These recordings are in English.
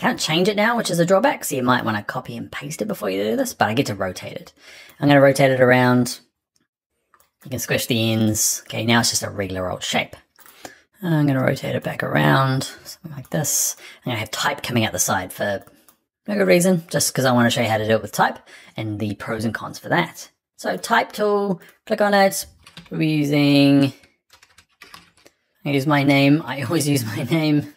can't change it now, which is a drawback, so you might want to copy and paste it before you do this, but I get to rotate it. I'm going to rotate it around. You can squish the ends. Okay, now it's just a regular old shape. I'm going to rotate it back around, something like this. I'm going to have type coming out the side for no good reason, just because I want to show you how to do it with type and the pros and cons for that. So type tool, click on it. We'll be using, I use my name. I always use my name.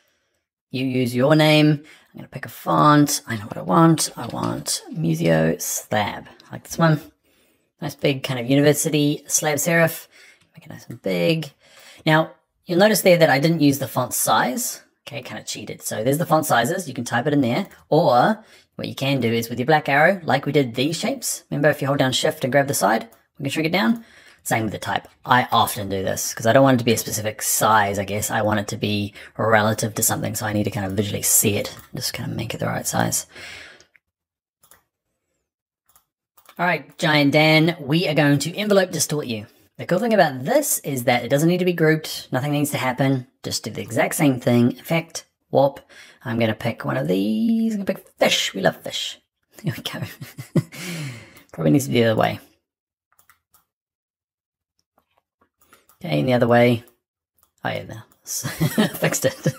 You use your name. I'm going to pick a font. I know what I want. I want Museo Slab, like this one. Nice big kind of university slab serif. Make it nice and big. Now, you'll notice there that I didn't use the font size. Okay, kind of cheated. So there's the font sizes. You can type it in there. Or what you can do is with your black arrow, like we did these shapes. Remember, if you hold down shift and grab the side, we can shrink it down. Same with the type. I often do this because I don't want it to be a specific size, I guess. I want it to be relative to something, so I need to kind of visually see it. Just kind of make it the right size. All right, Giant Dan, we are going to envelope distort you. The cool thing about this is that it doesn't need to be grouped. Nothing needs to happen. Just do the exact same thing. Effect, warp. I'm going to pick one of these. I'm going to pick fish. We love fish. There we go. Probably needs to be the other way. Okay, and the other way. Oh yeah, no. Fixed it.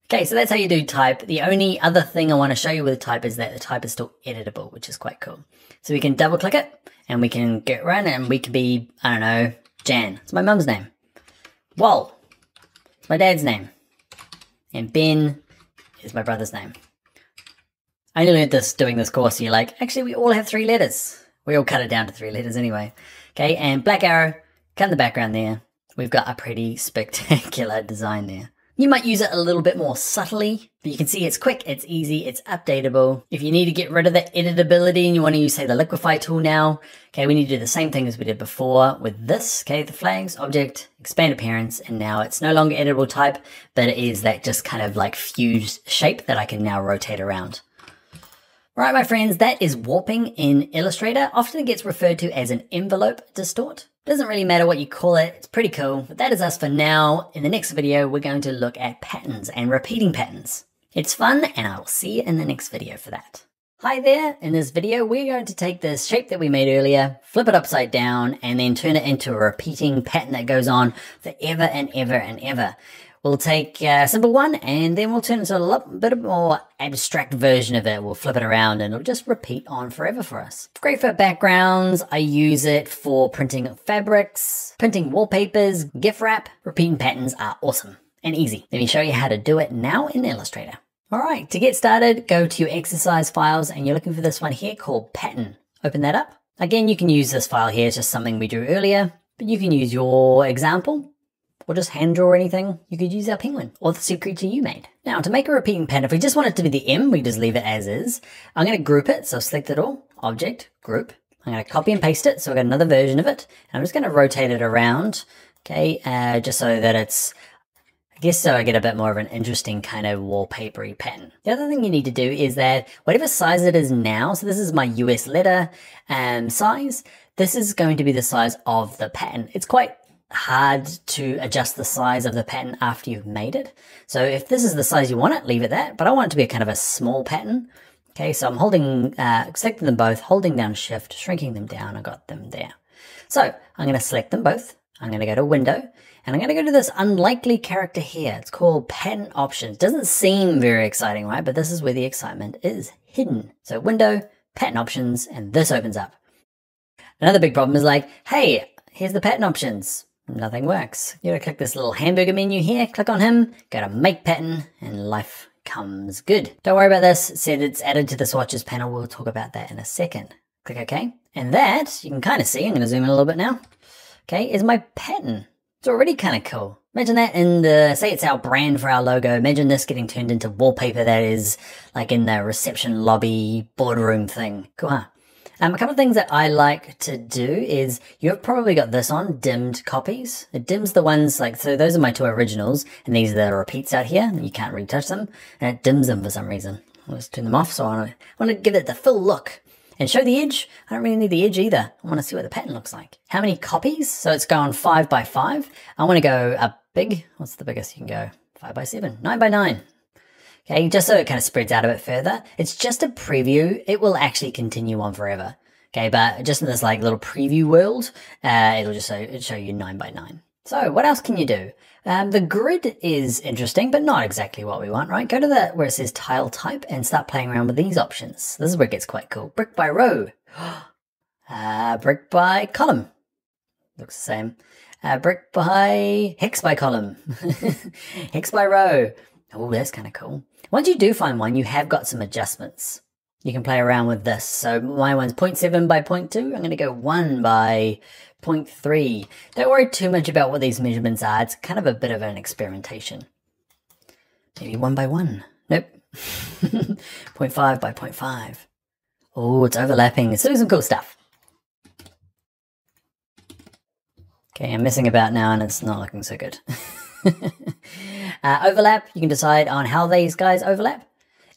Okay, so that's how you do type. The only other thing I want to show you with type is that the type is still editable, which is quite cool. So we can double click it and we can get around and we can be, I don't know, Jan. It's my mum's name. Wal. It's my dad's name. And Ben is my brother's name. I only learned this doing this course. So you're like, actually, we all have 3 letters. We all cut it down to 3 letters anyway. Okay, and black arrow, cut in the background there. We've got a pretty spectacular design there. You might use it a little bit more subtly, but you can see it's quick, it's easy, it's updatable. If you need to get rid of the editability and you want to use, say, the liquify tool now, okay, we need to do the same thing as we did before with this, okay, the flags, object, expand appearance, and now it's no longer editable type, but it is that just kind of like fused shape that I can now rotate around. Right, my friends, that is warping in Illustrator. Often it gets referred to as an envelope distort. Doesn't really matter what you call it, it's pretty cool. But that is us for now. In the next video, we're going to look at patterns and repeating patterns. It's fun, and I will see you in the next video for that. Hi there, in this video, we're going to take this shape that we made earlier, flip it upside down, and then turn it into a repeating pattern that goes on forever and ever and ever. We'll take a simple one and then we'll turn it into a bit more abstract version of it. We'll flip it around and it'll just repeat on forever for us. Great for backgrounds. I use it for printing fabrics, printing wallpapers, gift wrap. Repeating patterns are awesome and easy. Let me show you how to do it now in Illustrator. All right, to get started, go to your exercise files and you're looking for this one here called pattern. Open that up. Again, you can use this file here. It's just something we drew earlier, but you can use your example. Or just hand draw anything. You could use our penguin or the sea creature you made. Now to make a repeating pattern, if we just want it to be the M, we just leave it as is. I'm going to group it, so select it all, object, group. I'm going to copy and paste it, so I've got another version of it. And I'm just going to rotate it around, okay, just so that it's, I guess so I get a bit more of an interesting kind of wallpapery pattern. The other thing you need to do is that whatever size it is now, so this is my US letter size, this is going to be the size of the pattern. It's quite hard to adjust the size of the pattern after you've made it. So if this is the size you want it, leave it that, but I want it to be a kind of a small pattern. Okay, so I'm holding, selecting them both, holding down shift, shrinking them down, I got them there. So I'm going to select them both. I'm going to go to window and I'm going to go to this unlikely character here. It's called pattern options. Doesn't seem very exciting, right? But this is where the excitement is hidden. So window, pattern options, and this opens up. Another big problem is like, hey, here's the pattern options. Nothing works. You gotta click this little hamburger menu here, click on him, go to make pattern, and life comes good. Don't worry about this, it said it's added to the swatches panel, we'll talk about that in a second. Click OK, and that, you can kind of see, I'm gonna zoom in a little bit now, okay, is my pattern. It's already kind of cool. Imagine that in the, say it's our brand for our logo, imagine this getting turned into wallpaper that is like in the reception lobby boardroom thing. Cool, huh? A couple of things that I like to do is, you've probably got this on, dimmed copies. It dims the ones, like, so those are my 2 originals, and these are the repeats out here, and you can't really touch them, and it dims them for some reason. I'll just turn them off, so I want to give it the full look. And show the edge, I don't really need the edge either. I want to see what the pattern looks like. How many copies? So it's going 5 by 5. I want to go up big. What's the biggest you can go? 5 by 7, 9 by 9. Okay, just so it kind of spreads out a bit further. It's just a preview. It will actually continue on forever. Okay, but just in this like little preview world, it'll just show you 9 by 9. So what else can you do? The grid is interesting, but not exactly what we want, right? Go to where it says tile type and start playing around with these options. This is where it gets quite cool. Brick by row. Brick by column. Looks the same. Brick by hex by column. Hex by row. Oh, that's kind of cool. Once you do find one, you have got some adjustments. You can play around with this. So my one's 0.7 by 0.2. I'm going to go 1 by 0.3. Don't worry too much about what these measurements are. It's kind of a bit of an experimentation. Maybe 1 by 1. Nope. 0.5 by 0.5. Oh, it's overlapping. It's doing some cool stuff. Okay, I'm messing about now and it's not looking so good. Overlap, you can decide on how these guys overlap.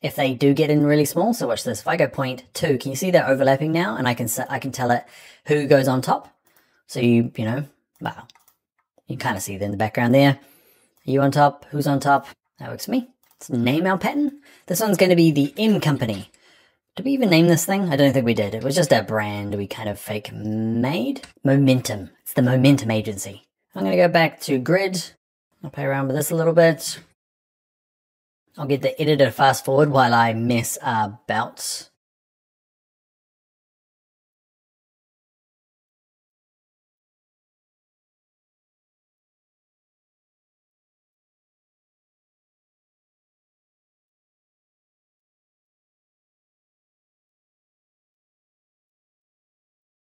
If they do get in really small, so watch this. If I go 0.2, can you see they're overlapping now? And I can tell it who goes on top. So you know, wow. You kind of see them in the background there. Are you on top? Who's on top? That works for me. Let's name our pattern. This one's going to be the M Company. Did we even name this thing? I don't think we did. It was just a brand we kind of fake made. Momentum. It's the Momentum Agency. I'm going to go back to grid. I'll play around with this a little bit. I'll get the editor fast forward while I mess about.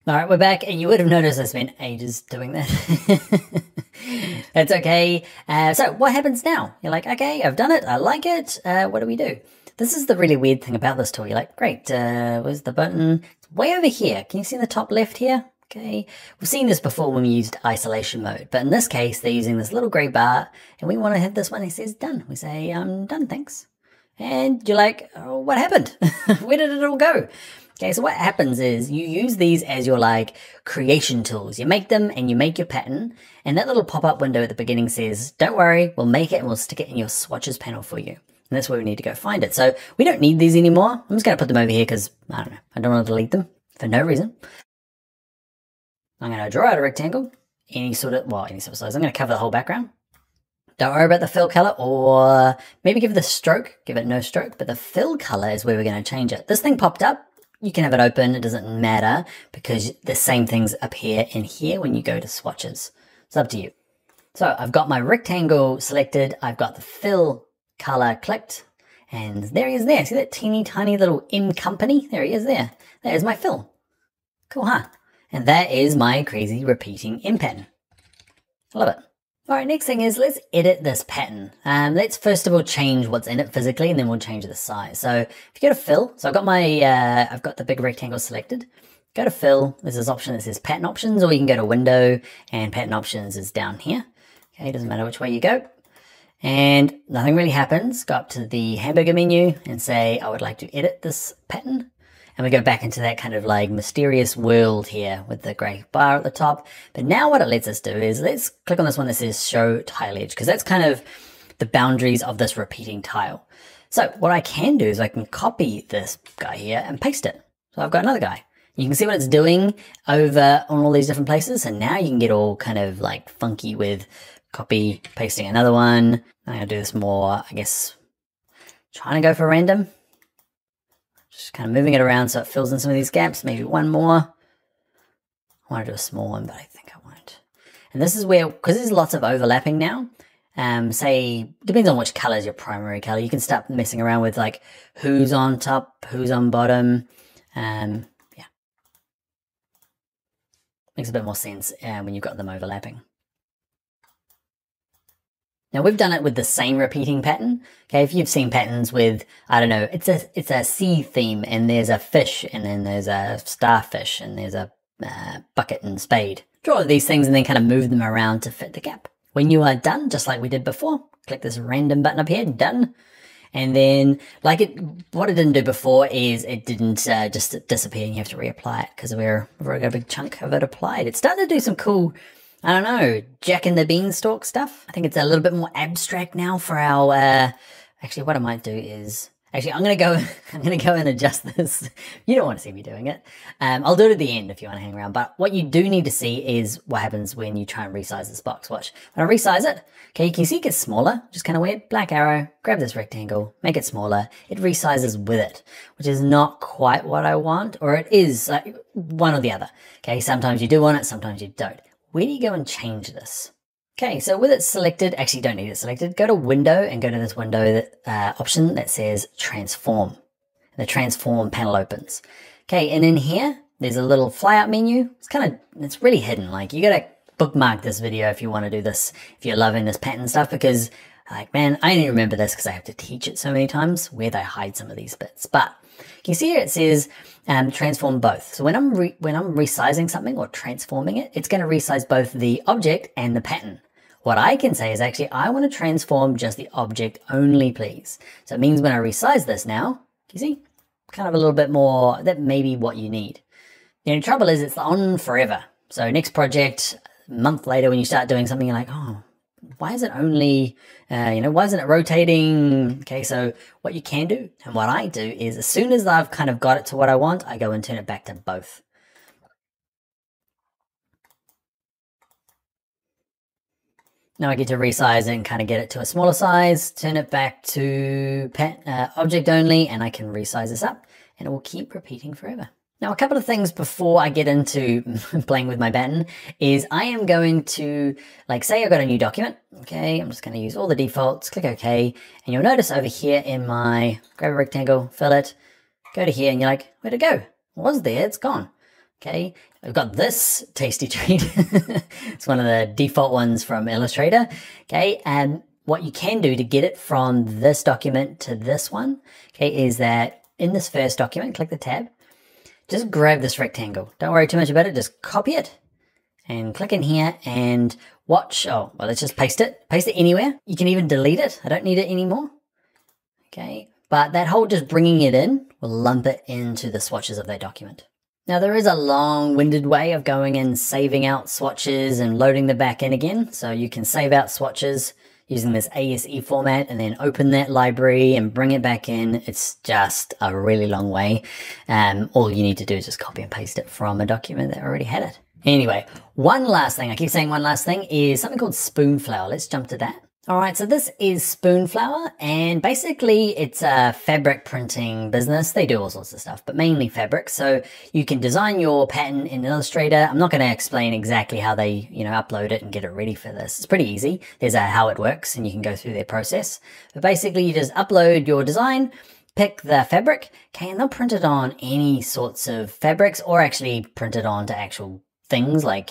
All right, we're back, and you would have noticed I spent ages doing that. That's okay. So what happens now? You're like, okay, I've done it. I like it. What do we do? This is the really weird thing about this tool. You're like, great, where's the button? It's way over here. Can you see the top left here? Okay, we've seen this before when we used isolation mode, but in this case, they're using this little gray bar, and we want to hit this one that says done. We say, done, thanks. And you're like, oh, what happened? Where did it all go? Okay, so what happens is you use these as your like creation tools. You make them and you make your pattern, and that little pop-up window at the beginning says, don't worry, we'll make it and we'll stick it in your swatches panel for you. And that's where we need to go find it. So we don't need these anymore. I'm just going to put them over here because, I don't know, I don't want to delete them for no reason. I'm going to draw out a rectangle, any sort of size. I'm going to cover the whole background. Don't worry about the fill color, or maybe give it a stroke, give it no stroke, but the fill color is where we're going to change it. This thing popped up. You can have it open, it doesn't matter, because the same things appear in here when you go to swatches. It's up to you. So I've got my rectangle selected, I've got the fill color clicked, and there he is there. See that teeny tiny little M Company? There he is there. There's my fill. Cool, huh? And that is my crazy repeating M pattern. I love it. All right, next thing is let's edit this pattern. Let's first of all change what's in it physically, and then we'll change the size. So if you go to fill, so I've got my, I've got the big rectangle selected. Go to fill, there's this option that says pattern options, or you can go to window, and pattern options is down here. Okay, doesn't matter which way you go. And nothing really happens. Go up to the hamburger menu and say, I would like to edit this pattern. And we go back into that kind of like mysterious world here with the grey bar at the top. But now what it lets us do is let's click on this one that says show tile edge, because that's kind of the boundaries of this repeating tile. So what I can do is I can copy this guy here and paste it. So I've got another guy. You can see what it's doing over on all these different places. And now you can get all kind of like funky with copy, pasting another one. I'm going to do this more, I guess, trying to go for random. Just kind of moving it around so it fills in some of these gaps. Maybe one more. I want to do a small one, but I think I won't. And this is where, because there's lots of overlapping now, say, depends on which color is your primary color. You can start messing around with like who's on top, who's on bottom. Yeah. Makes a bit more sense when you've got them overlapping. Now we've done it with the same repeating pattern. Okay, if you've seen patterns with, I don't know, it's a sea theme, and there's a fish, and then there's a starfish, and there's a bucket and spade. Draw these things and then kind of move them around to fit the gap. When you are done, just like we did before, click this random button up here, done. And then, like what it didn't do before is it didn't just disappear and you have to reapply it because we've already got a big chunk of it applied. It's starting to do some cool, I don't know, Jack and the Beanstalk stuff. I think it's a little bit more abstract now for our actually what I might do is, actually I'm going to go and adjust this. You don't want to see me doing it. I'll do it at the end if you want to hang around, but what you do need to see is what happens when you try and resize this box. Watch. When I resize it, okay, you can see it gets smaller, which is kind of weird. Black arrow, grab this rectangle, make it smaller. It resizes with it, which is not quite what I want, or it is one or the other. Okay, sometimes you do want it, sometimes you don't. Where do you go and change this? Okay, so with it selected, actually you don't need it selected, go to Window and go to this window that, option that says Transform. The Transform panel opens. Okay, and in here, there's a little flyout menu. It's really hidden. Like, you gotta bookmark this video if you want to do this, if you're loving this pattern stuff, because, like, man, I only remember this because I have to teach it so many times where they hide some of these bits. But you see here it says transform both. So when I'm resizing something or transforming it, it's going to resize both the object and the pattern. What I can say is actually, I want to transform just the object only, please. So it means when I resize this now, you see, kind of a little bit more, that may be what you need. The only trouble is it's on forever. So next project, a month later when you start doing something, you're like, oh, why is it only, why isn't it rotating? Okay, so what you can do, and what I do, is as soon as I've kind of got it to what I want, I go and turn it back to both. Now I get to resize it and kind of get it to a smaller size, turn it back to object only, and I can resize this up, and it will keep repeating forever. Now, a couple of things before I get into playing with my pattern is I am going to, like, say I've got a new document. Okay, I'm just going to use all the defaults, click OK, and you'll notice over here in my, grab a rectangle, fill it, go to here, and you're like, where'd it go? It was there, it's gone. Okay, I've got this tasty treat. It's one of the default ones from Illustrator. Okay, and what you can do to get it from this document to this one, okay, is that in this first document, click the tab, just grab this rectangle. Don't worry too much about it, just copy it and click in here and watch. Oh, well, let's just paste it anywhere. You can even delete it. I don't need it anymore. Okay, but that whole just bringing it in will lump it into the swatches of that document. Now, there is a long-winded way of going and saving out swatches and loading them back in again. So you can save out swatches using this ASE format and then open that library and bring it back in. It's just a really long way. All you need to do is just copy and paste it from a document that already had it. Anyway, one last thing, I keep saying one last thing, is something called Spoonflower. Let's jump to that. All right, so this is Spoonflower, and basically it's a fabric printing business. They do all sorts of stuff, but mainly fabric. So you can design your pattern in Illustrator. I'm not going to explain exactly how they, upload it and get it ready for this. It's pretty easy. There's a how it works, and you can go through their process. But basically, you just upload your design, pick the fabric, okay, and they'll print it on any sorts of fabrics, or actually print it onto actual things like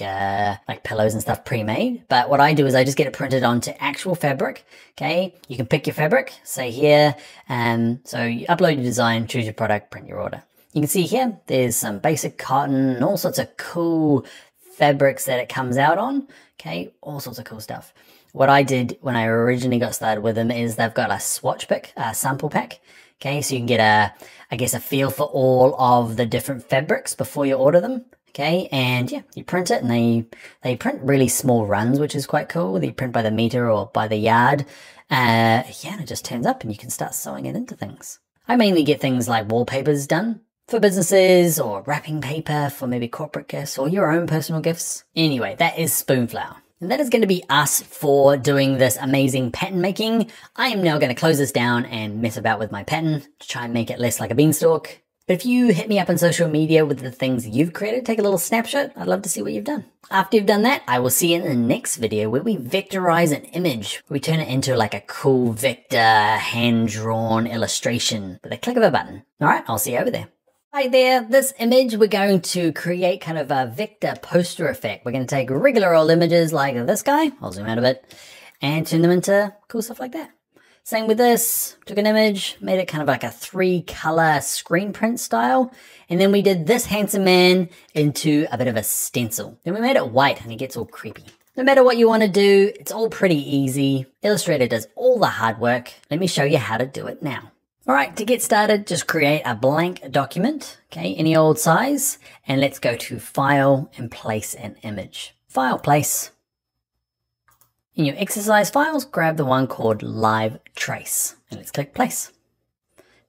pillows and stuff pre-made. But what I do is I just get it printed onto actual fabric. Okay, you can pick your fabric, say here, so you upload your design, choose your product, print your order. You can see here there's some basic cotton and all sorts of cool fabrics that it comes out on. Okay, all sorts of cool stuff. What I did when I originally got started with them is they've got a swatch pick, a sample pack. Okay, so you can get a feel for all of the different fabrics before you order them. Okay, and yeah, you print it, and they print really small runs, which is quite cool. They print by the meter or by the yard. And it just turns up and you can start sewing it into things. I mainly get things like wallpapers done for businesses, or wrapping paper for maybe corporate gifts or your own personal gifts. Anyway, that is Spoonflower. And that is going to be us for doing this amazing pattern making. I am now going to close this down and mess about with my pattern to try and make it less like a beanstalk. But if you hit me up on social media with the things you've created, take a little snapshot. I'd love to see what you've done. After you've done that, I will see you in the next video where we vectorize an image. We turn it into like a cool vector, hand-drawn illustration with a click of a button. All right, I'll see you over there. Right there, this image, we're going to create kind of a vector poster effect. We're going to take regular old images like this guy, I'll zoom out a bit, and turn them into cool stuff like that. Same with this, took an image, made it kind of like a 3-color screen print style, and then we did this handsome man into a bit of a stencil. Then we made it white and it gets all creepy. No matter what you want to do, it's all pretty easy. Illustrator does all the hard work. Let me show you how to do it now. All right, to get started, just create a blank document, okay, any old size, and let's go to File and Place an Image. File, Place. In your exercise files, grab the one called Live Trace, and let's click Place.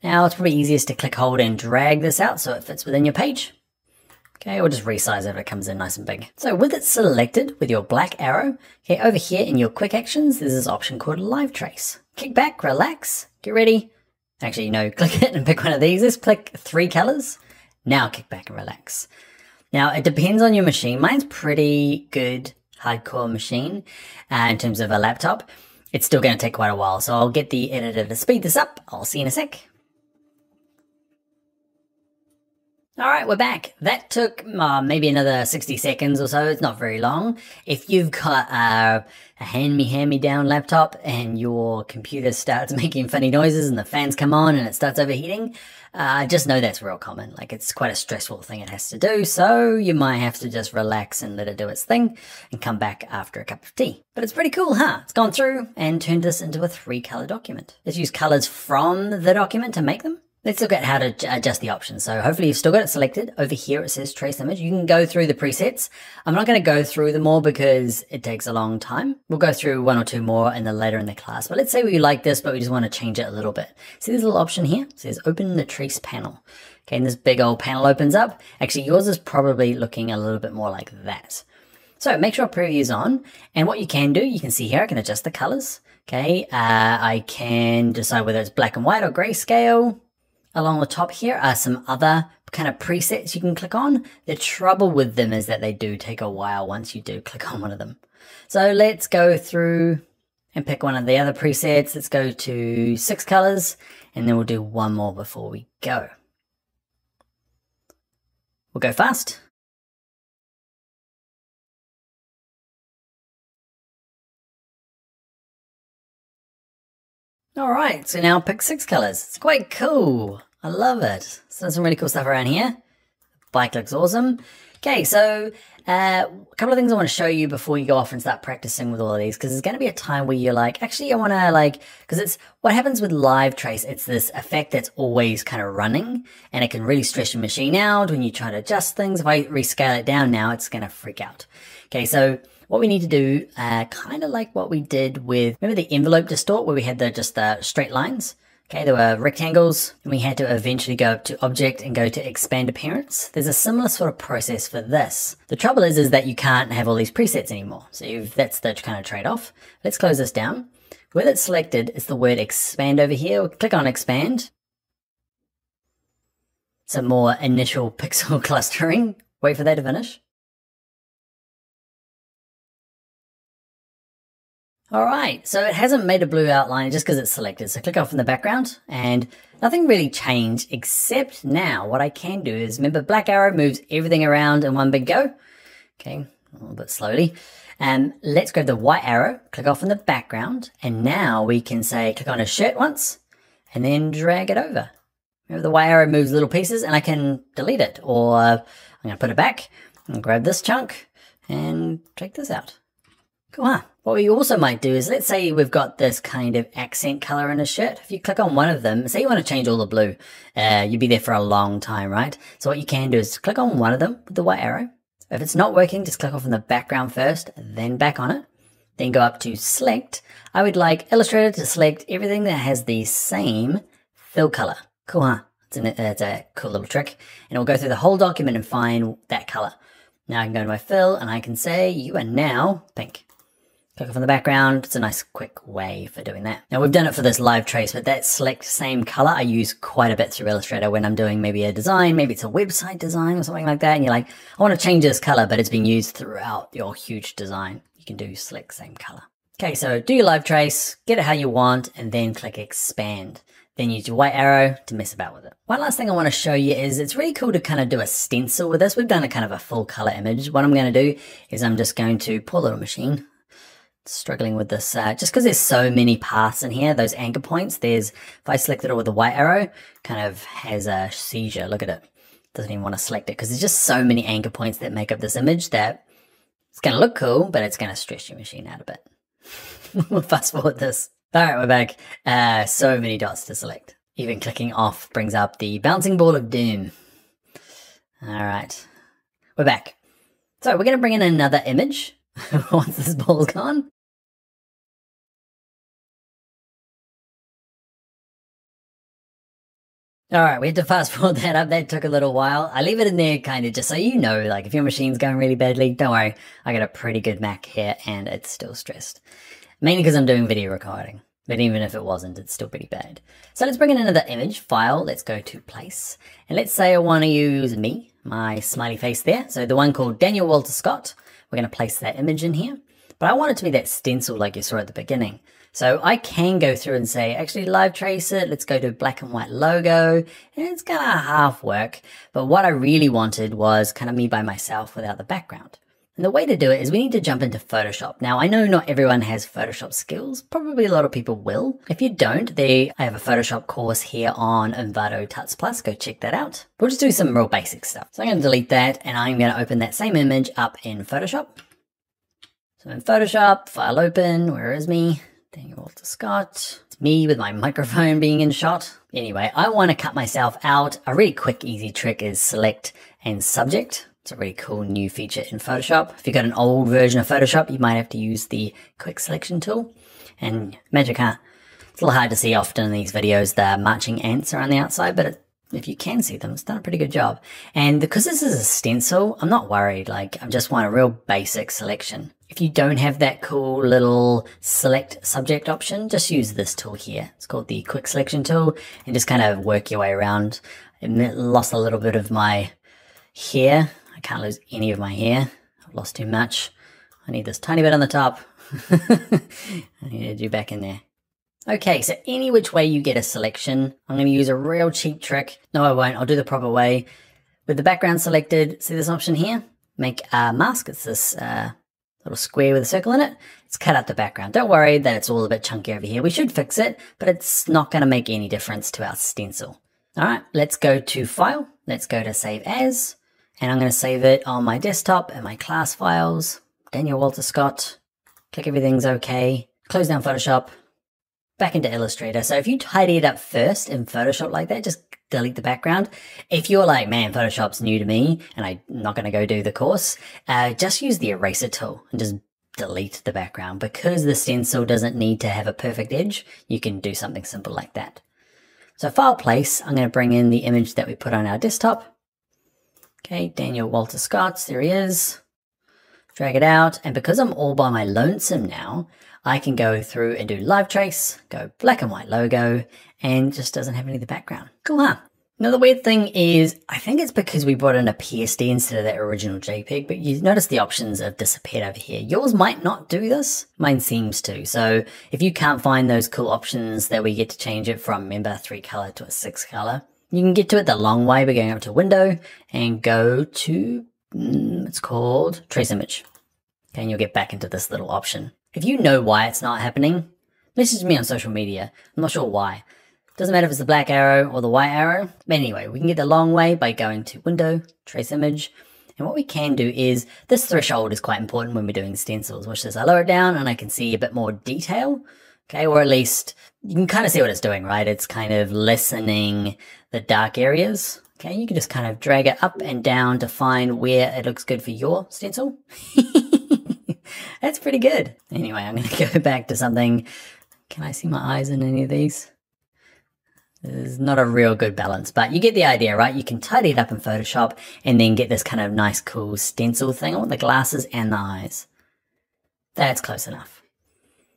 Now it's probably easiest to click, hold, and drag this out so it fits within your page. Okay, or just resize it if it comes in nice and big. So with it selected with your black arrow, okay, over here in your quick actions, there's this option called Live Trace. Kick back, relax, get ready. Actually, no, click it and pick one of these. Let's click 3 colors. Now kick back and relax. Now it depends on your machine. Mine's pretty good hardcore machine in terms of a laptop. It's still going to take quite a while, so I'll get the editor to speed this up. I'll see you in a sec. Alright, we're back. That took maybe another 60 seconds or so. It's not very long. If you've got a hand-me-down laptop and your computer starts making funny noises and the fans come on and it starts overheating, just know that's real common. Like, it's quite a stressful thing it has to do, so you might have to just relax and let it do its thing and come back after a cup of tea. But it's pretty cool, huh? It's gone through and turned this into a 3-color document. Let's use colors from the document to make them. Let's look at how to adjust the options. So hopefully you've still got it selected. Over here it says trace image. You can go through the presets. I'm not going to go through them all because it takes a long time. We'll go through 1 or 2 more later in the class. But let's say we like this, but we just want to change it a little bit. See this little option here? It says open the trace panel. Okay, and this big old panel opens up. Actually, yours is probably looking a little bit more like that. So make sure preview is on. And what you can do, you can see here, I can adjust the colors. Okay, I can decide whether it's black and white or grayscale. Along the top here are some other kind of presets you can click on. The trouble with them is that they do take a while once you do click on one of them. So let's go through and pick one of the other presets. Let's go to 6 colors and then we'll do one more before we go. We'll go fast. All right, so now pick 6 colors. It's quite cool. I love it. So there's some really cool stuff around here. Bike looks awesome. Okay, so a couple of things I want to show you before you go off and start practicing with all of these, because there's going to be a time where you're like, actually, I want to because it's what happens with live trace. It's this effect that's always kind of running, and it can really stress your machine out when you try to adjust things. If I rescale it down now, it's going to freak out. Okay, so what we need to do, kind of like what we did with, remember the envelope distort where we had just the straight lines? Okay, there were rectangles, and we had to eventually go up to Object and go to Expand Appearance. There's a similar sort of process for this. The trouble is that you can't have all these presets anymore. So that's the kind of trade-off. Let's close this down. With it selected, it's the word Expand over here. We'll click on Expand. Some more initial pixel clustering. Wait for that to finish. Alright, so it hasn't made a blue outline just because it's selected. So click off in the background and nothing really changed except now what I can do is, remember black arrow moves everything around in one big go. Okay, a little bit slowly. Let's grab the white arrow, click off in the background, and now we can say click on a shirt once and then drag it over. Remember the white arrow moves little pieces and I can delete it, or I'm going to put it back and grab this chunk and take this out. Cool, huh? What we also might do is, let's say we've got this kind of accent color in a shirt. If you click on one of them, say you want to change all the blue, you'd be there for a long time, right? So what you can do is click on one of them with the white arrow. If it's not working, just click off in the background first, then back on it. Then go up to select. I would like Illustrator to select everything that has the same fill color. Cool, huh? It's a cool little trick. And we'll go through the whole document and find that color. Now I can go to my fill and I can say you are now pink. Click off in the background. It's a nice quick way for doing that. Now we've done it for this live trace, but that select same color I use quite a bit through Illustrator when I'm doing maybe a design, maybe it's a website design or something like that. And you're like, I want to change this color, but it's being used throughout your huge design. You can do select same color. Okay, so do your live trace, get it how you want, and then click expand. Then use your white arrow to mess about with it. One last thing I want to show you is it's really cool to kind of do a stencil with this. We've done a kind of a full color image. What I'm going to do is I'm just going to, poor little machine, struggling with this, just because there's so many paths in here, those anchor points, if I select it all with the white arrow, kind of has a seizure. Look at it. Doesn't even want to select it because there's just so many anchor points that make up this image that it's going to look cool, but it's going to stress your machine out a bit. We'll fast forward this. All right, we're back. So many dots to select. Even clicking off brings up the bouncing ball of doom. All right, we're back. So we're going to bring in another image once this ball's gone. All right, we had to fast forward that up. That took a little while. I leave it in there kind of just so you know, like if your machine's going really badly, don't worry. I got a pretty good Mac here and it's still stressed. Mainly because I'm doing video recording. But even if it wasn't, it's still pretty bad. So let's bring in another image file. Let's go to place. And let's say I want to use me, my smiley face there. So the one called Daniel Walter Scott. We're going to place that image in here. But I want it to be that stencil like you saw at the beginning. So I can go through and say, actually live trace it. Let's go to black and white logo. And it's going to half work. But what I really wanted was kind of me by myself without the background. And the way to do it is we need to jump into Photoshop. Now, I know not everyone has Photoshop skills. Probably a lot of people will. If you don't, I have a Photoshop course here on Envato Tuts Plus. Go check that out. We'll just do some real basic stuff. So I'm going to delete that and I'm going to open that same image up in Photoshop. So in Photoshop, file open, where is me? Daniel Walter Scott. It's me with my microphone being in shot. Anyway, I want to cut myself out. A really quick, easy trick is select and subject. It's a really cool new feature in Photoshop. If you've got an old version of Photoshop, you might have to use the quick selection tool. And magic, huh? It's a little hard to see often in these videos, the marching ants are on the outside, but if you can see them, it's done a pretty good job. And because this is a stencil, I'm not worried. Like, I just want a real basic selection. If you don't have that cool little select subject option, just use this tool here. It's called the quick selection tool, and just kind of work your way around. I lost a little bit of my hair. I can't lose any of my hair. I've lost too much. I need this tiny bit on the top. I need to do back in there. Okay, so any which way you get a selection, I'm going to use a real cheap trick. No, I won't. I'll do the proper way. With the background selected, see this option here? Make a mask. It's this little square with a circle in it. It's cut out the background. Don't worry that it's all a bit chunky over here. We should fix it, but it's not going to make any difference to our stencil. All right, let's go to File. Let's go to Save As. And I'm going to save it on my desktop and my class files. Daniel Walter Scott. Click everything's okay. Close down Photoshop. Back into Illustrator. So if you tidy it up first in Photoshop like that, just delete the background. If you're like, man, Photoshop's new to me and I'm not going to go do the course, just use the eraser tool and just delete the background. Because the stencil doesn't need to have a perfect edge, you can do something simple like that. So File Place, I'm going to bring in the image that we put on our desktop. Okay, Daniel Walter Scott, there he is. Drag it out, and because I'm all by my lonesome now, I can go through and do live trace, go black and white logo, and just doesn't have any of the background. Cool, huh? Now the weird thing is, I think it's because we brought in a PSD instead of that original JPEG, but you notice the options have disappeared over here. Yours might not do this. Mine seems to. So if you can't find those cool options that we get to change it from, remember, 3 color to a 6 color, you can get to it the long way by going up to Window and go to, it's called Trace Image. Okay, and you'll get back into this little option. If you know why it's not happening, message me on social media. I'm not sure why. Doesn't matter if it's the black arrow or the white arrow. But anyway, we can get the long way by going to Window, Trace Image. And what we can do is, this threshold is quite important when we're doing stencils. Watch this, I lower it down and I can see a bit more detail. Okay, or at least you can kind of see what it's doing, right? It's kind of lessening the dark areas. Okay, you can just kind of drag it up and down to find where it looks good for your stencil. That's pretty good. Anyway, I'm going to go back to something. Can I see my eyes in any of these? There's not a real good balance, but you get the idea, right? You can tidy it up in Photoshop and then get this kind of nice, cool stencil thing. I want the glasses and the eyes. That's close enough.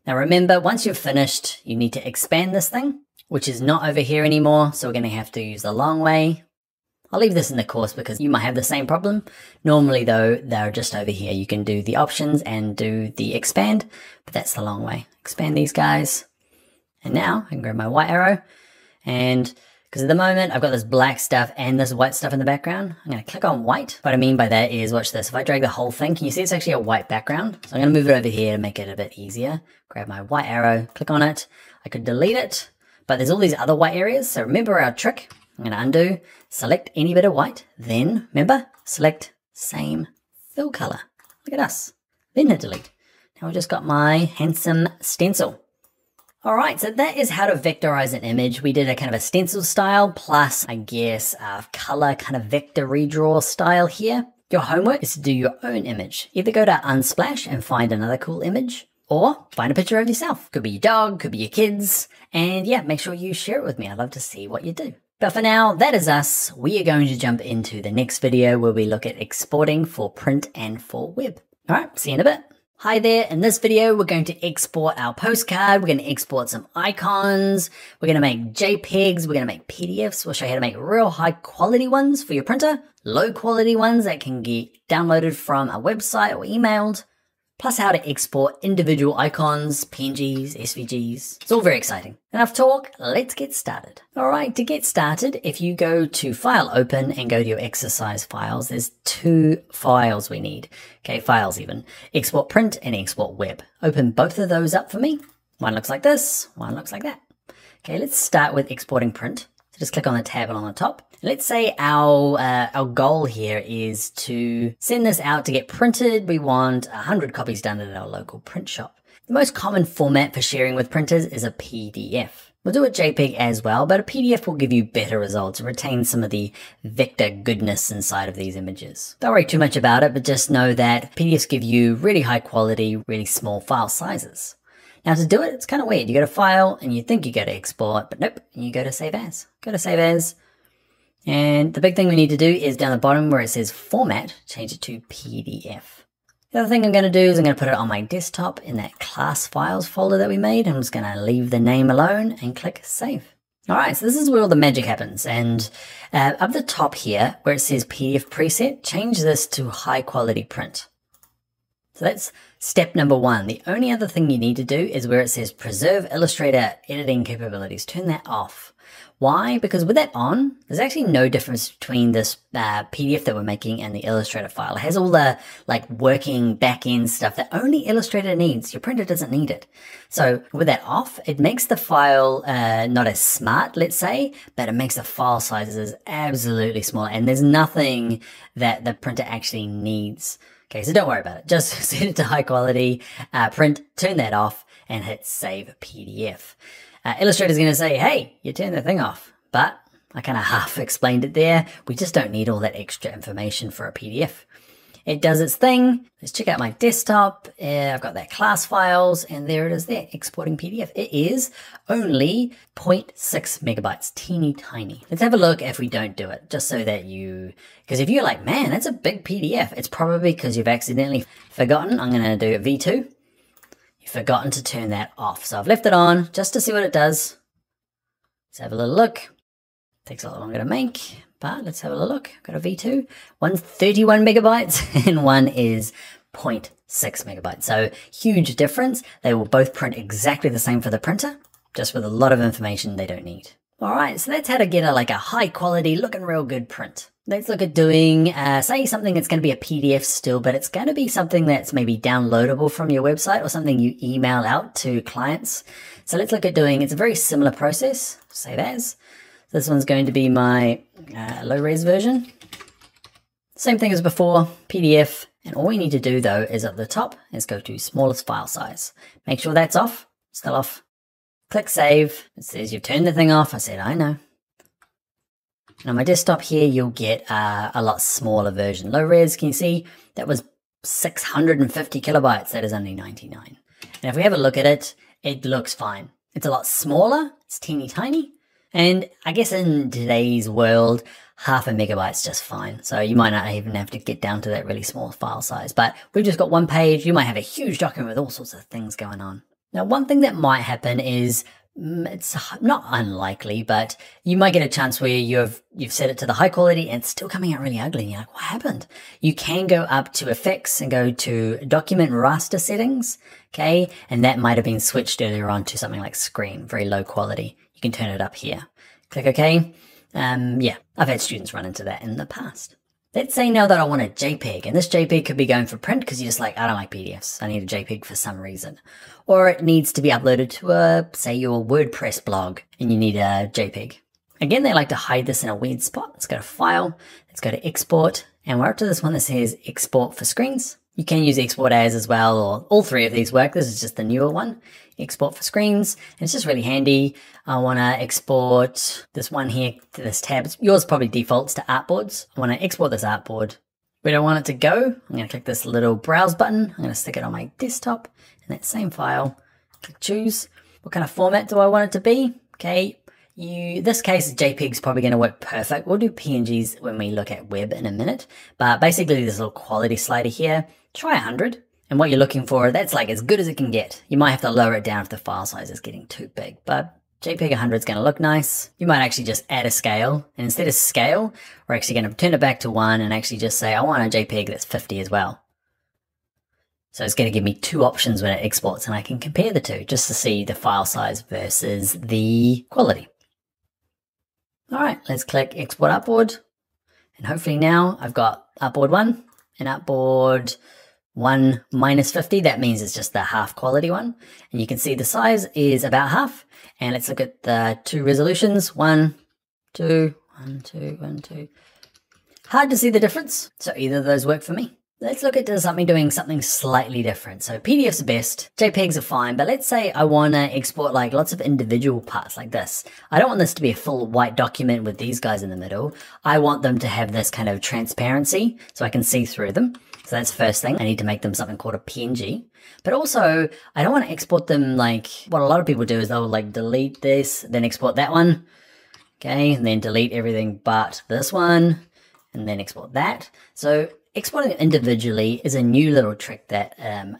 Now remember, once you've finished, you need to expand this thing, which is not over here anymore. So we're going to have to use the long way. I'll leave this in the course because you might have the same problem. Normally though, they're just over here. You can do the options and do the expand, but that's the long way. Expand these guys. And now I can grab my white arrow, and because at the moment I've got this black stuff and this white stuff in the background, I'm going to click on white. What I mean by that is, watch this. If I drag the whole thing, can you see it's actually a white background? So I'm going to move it over here to make it a bit easier. Grab my white arrow, click on it. I could delete it, but there's all these other white areas. So remember our trick. I'm going to undo, select any bit of white, then remember, select same fill color. Look at us. Then hit delete. Now I've just got my handsome stencil. All right, so that is how to vectorize an image. We did a kind of a stencil style plus, I guess, a color kind of vector redraw style here. Your homework is to do your own image. Either go to Unsplash and find another cool image, or find a picture of yourself. Could be your dog, could be your kids, and yeah, make sure you share it with me. I'd love to see what you do. But for now, that is us. We are going to jump into the next video where we look at exporting for print and for web. All right, see you in a bit. Hi there, in this video we're going to export our postcard, we're going to export some icons, we're going to make JPEGs, we're going to make PDFs, we'll show you how to make real high quality ones for your printer, low quality ones that can get downloaded from a website or emailed, plus how to export individual icons, PNGs, SVGs. It's all very exciting. Enough talk, let's get started. Alright, to get started, if you go to File Open and go to your exercise files, there's two files we need. Okay, files even. Export print and export web. Open both of those up for me. One looks like this, one looks like that. Okay, let's start with exporting print. So just click on the tab on the top. Let's say our goal here is to send this out to get printed. We want 100 copies done at our local print shop. The most common format for sharing with printers is a PDF. We'll do a JPEG as well, but a PDF will give you better results and retain some of the vector goodness inside of these images. Don't worry too much about it, but just know that PDFs give you really high quality, really small file sizes. Now to do it, it's kind of weird. You go to File and you think you go to Export, but nope, you go to Save As. Go to Save As. And the big thing we need to do is down the bottom where it says Format, change it to PDF. The other thing I'm going to do is I'm going to put it on my desktop in that class files folder that we made. I'm just going to leave the name alone and click Save. Alright, so this is where all the magic happens. And up the top here where it says PDF preset, change this to high quality print. So that's step number one. The only other thing you need to do is where it says Preserve Illustrator Editing Capabilities. Turn that off. Why? Because with that on, there's actually no difference between this PDF that we're making and the Illustrator file. It has all the working back-end stuff that only Illustrator needs. Your printer doesn't need it. So with that off, it makes the file not as smart, let's say, but it makes the file sizes absolutely small. And there's nothing that the printer actually needs. Okay, so don't worry about it. Just set it to high quality, print, turn that off, and hit Save PDF. Illustrator's going to say, hey, you turned the thing off, but I kind of half explained it there. We just don't need all that extra information for a PDF. It does its thing. Let's check out my desktop. I've got that class files, and there it is there, exporting PDF. It is only 0.6 megabytes, teeny tiny. Let's have a look if we don't do it, just so that because if you're like, man, that's a big PDF, it's probably because you've accidentally forgotten. I'm going to do a V2. You've forgotten to turn that off. So I've left it on just to see what it does. Let's have a little look. Takes a lot longer to make, but let's have a little look. I've got a V2. One's 31 megabytes and one is 0.6 megabytes. So huge difference. They will both print exactly the same for the printer, just with a lot of information they don't need. All right, so that's how to get a high quality, looking real good print. Let's look at doing, say something that's going to be a PDF still, but it's going to be something that's maybe downloadable from your website or something you email out to clients. So let's look at doing, it's a very similar process, save as. This one's going to be my low-res version. Same thing as before, PDF. And all we need to do though is at the top is go to smallest file size. Make sure that's off, still off. Click Save. It says you've turned the thing off. I said, I know. And on my desktop here, you'll get a lot smaller version. Low res, can you see? That was 650 kilobytes. That is only 99. And if we have a look at it, it looks fine. It's a lot smaller. It's teeny tiny. And I guess in today's world, 0.5 megabyte's just fine. So you might not even have to get down to that really small file size. But we've just got one page. You might have a huge document with all sorts of things going on. Now, one thing that might happen is, it's not unlikely, but you might get a chance where you've set it to the high quality and it's still coming out really ugly. And you're like, what happened? You can go up to Effects and go to Document Raster Settings, okay? And that might have been switched earlier on to something like Screen, very low quality. You can turn it up here. Click OK. Yeah, I've had students run into that in the past. Let's say now that I want a JPEG, and this JPEG could be going for print because you're just like, I don't like PDFs. I need a JPEG for some reason. Or it needs to be uploaded to say your WordPress blog and you need a JPEG. Again, they like to hide this in a weird spot. Let's go to File, let's go to Export, and we're up to this one that says Export for Screens. You can use Export As well, or all three of these work. This is just the newer one. Export for Screens, and it's just really handy. I want to export this one here to this tab. Yours probably defaults to artboards. I want to export this artboard. We don't want it to go. I'm going to click this little browse button. I'm going to stick it on my desktop in that same file. Click choose. What kind of format do I want it to be? Okay, This case, JPEG is probably going to work perfect. We'll do PNGs when we look at web in a minute. But basically, this little quality slider here, try 100. And what you're looking for, that's like as good as it can get. You might have to lower it down if the file size is getting too big. But JPEG 100 is going to look nice. You might actually just add a scale. And instead of scale, we're actually going to turn it back to 1 and actually just say, I want a JPEG that's 50 as well. So it's going to give me 2 options when it exports, and I can compare the two just to see the file size versus the quality. All right, let's click Export Upboard. And hopefully now I've got Upboard 1 and Upboard 1 minus 50. That means it's just the half quality one. And you can see the size is about half. And let's look at the 2 resolutions. 1, 2, 1, 2, 1, 2. Hard to see the difference. So either of those work for me. Let's look at doing something slightly different. So PDFs are best, JPEGs are fine, but let's say I want to export like lots of individual parts like this. I don't want this to be a full white document with these guys in the middle. I want them to have this kind of transparency so I can see through them. So that's the first thing. I need to make them something called a PNG. But also, I don't want to export them like what a lot of people do is they'll like delete this, then export that one. Okay, and then delete everything but this one, and then export that. So exporting it individually is a new little trick that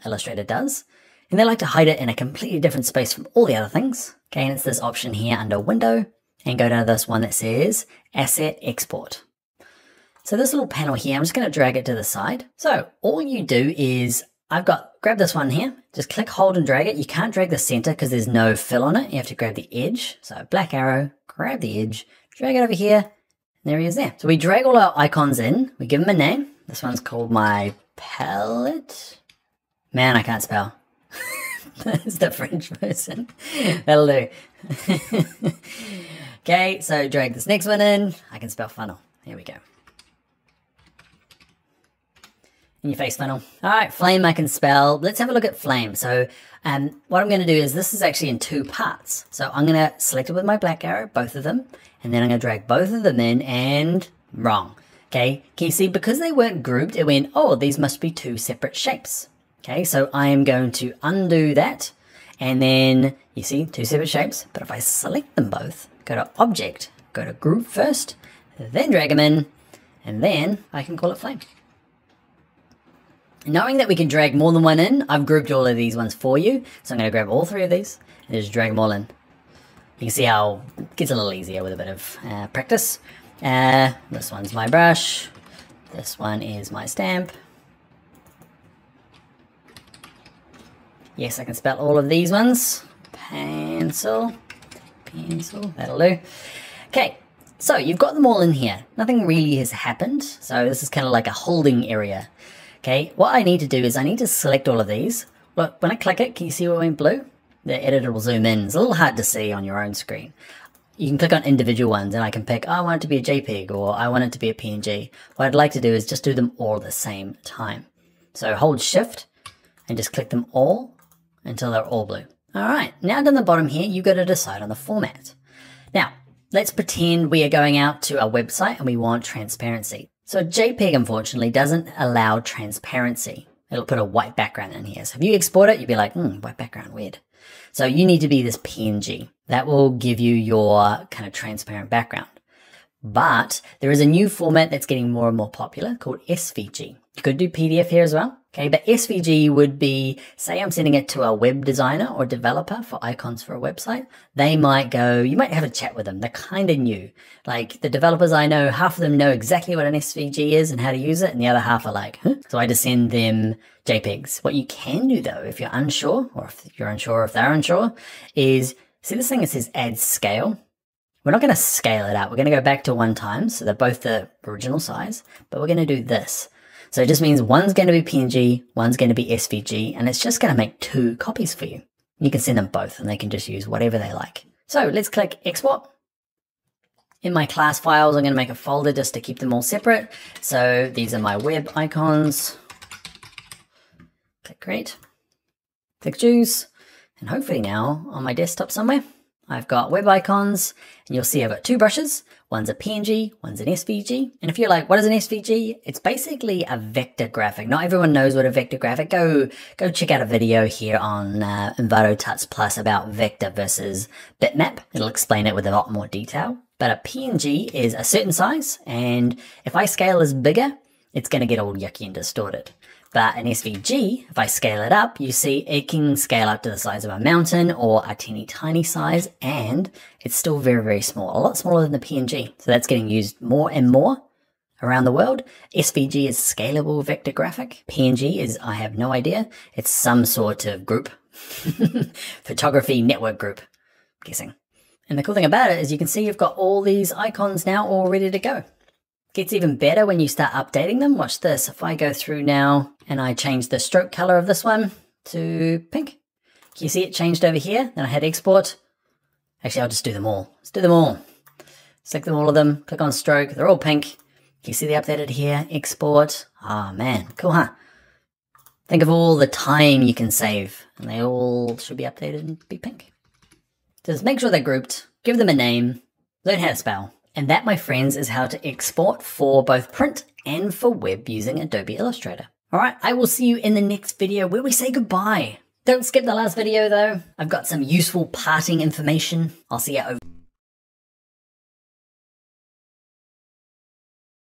Illustrator does. And they like to hide it in a completely different space from all the other things. Okay, and it's this option here under Window, and go to this one that says Asset Export. So this little panel here, I'm just going to drag it to the side. So all you do is, grab this one here, just click, hold and drag it. You can't drag the center because there's no fill on it. You have to grab the edge. So black arrow, grab the edge, drag it over here, and there he is there. So we drag all our icons in, we give them a name. This one's called my palette. Man, I can't spell. That's the French version. That'll do. Okay, so drag this next one in. I can spell funnel. There we go. In your face funnel. All right, flame I can spell. Let's have a look at flame. So what I'm going to do is this is actually in 2 parts. So I'm going to select it with my black arrow, both of them. And then I'm going to drag both of them in and wrong. Okay, can you see, because they weren't grouped, it went, oh, these must be 2 separate shapes. Okay, so I am going to undo that. And then you see 2 separate shapes. But if I select them both, go to Object, go to Group first, then drag them in, and then I can call it flame. Knowing that we can drag more than one in, I've grouped all of these ones for you. So I'm going to grab all 3 of these and just drag them all in. You can see how it gets a little easier with a bit of practice. This one's my brush. This one is my stamp. Yes, I can spell all of these ones. Pencil, that'll do. Okay, so you've got them all in here. Nothing really has happened. So this is kind of like a holding area. Okay, what I need to do is I need to select all of these. Look, when I click it, can you see what went blue? The editor will zoom in. It's a little hard to see on your own screen. You can click on individual ones and I can pick, oh, I want it to be a JPEG or I want it to be a PNG. What I'd like to do is just do them all at the same time. So hold Shift and just click them all until they're all blue. All right, now down the bottom here, you've got to decide on the format. Now, let's pretend we are going out to a website and we want transparency. So JPEG, unfortunately, doesn't allow transparency. It'll put a white background in here. So if you export it, you'll be like, white background, weird. So you need to be this PNG. That will give you your kind of transparent background. But there is a new format that's getting more and more popular called SVG. You could do PDF here as well. Okay, but SVG would be, say I'm sending it to a web designer or developer for icons for a website. They might go, you might have a chat with them. They're kind of new. Like the developers I know, half of them know exactly what an SVG is and how to use it. And the other half are like, huh? So I just send them JPEGs. What you can do though, if you're unsure, or if you're unsure, if they're unsure, is see this thing that says add scale. We're not going to scale it out. We're going to go back to 1 times. So they're both the original size, but we're going to do this. So it just means one's going to be PNG, one's going to be SVG, and it's just going to make 2 copies for you. You can send them both and they can just use whatever they like. So let's click Export. In my class files, I'm going to make a folder just to keep them all separate. So these are my web icons. Click Create. Click Choose. And hopefully now on my desktop somewhere, I've got web icons, and you'll see I've got two brushes. One's a PNG, one's an SVG. And if you're like, what is an SVG? It's basically a vector graphic. Not everyone knows what a vector graphic. Go check out a video here on Envato Tuts Plus about vector versus bitmap. It'll explain it with a lot more detail. But a PNG is a certain size, and if I scale this bigger, it's going to get all yucky and distorted. But an SVG, if I scale it up, you see it can scale up to the size of a mountain or a teeny tiny size, and it's still very, very small, a lot smaller than the PNG. So that's getting used more and more around the world. SVG is scalable vector graphic. PNG is, I have no idea. It's some sort of group, photography network group, I'm guessing. And the cool thing about it is you can see you've got all these icons now all ready to go. Gets even better when you start updating them. Watch this. If I go through now and I change the stroke color of this one to pink, can you see it changed over here? Then I hit export. Actually, I'll just do them all. Let's do them all. Select them, all of them. Click on stroke. They're all pink. Can you see they updated here? Export. Oh man, cool, huh? Think of all the time you can save, and they all should be updated and be pink. Just make sure they're grouped. Give them a name. Learn how to spell. And that, my friends, is how to export for both print and for web using Adobe Illustrator. All right, I will see you in the next video where we say goodbye. Don't skip the last video though. I've got some useful parting information. I'll see you over.